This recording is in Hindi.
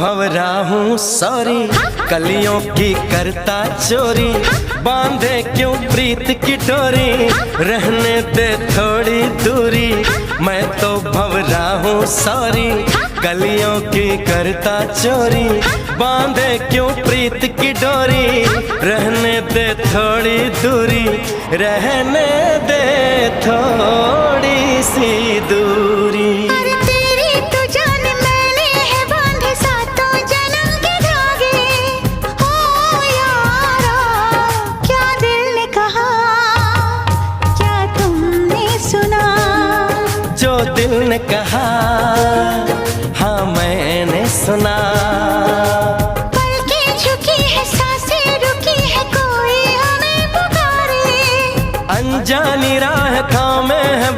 भंवरा हूँ सॉरी, कलियों की करता चोरी, बांधे क्यों प्रीत की डोरी, रहने दे थोड़ी दूरी। मैं तो भंवरा हूँ सॉरी, कलियों की करता चोरी, बांधे क्यों प्रीत की डोरी, रहने दे थोड़ी दूरी, रहने दे थोड़ी सी दूरी। जो दिल ने कहा हाँ मैंने सुना। पलकें झुकी है, सांसें रुकी है, कोई हमें पुकारे। अनजानी राह थामे है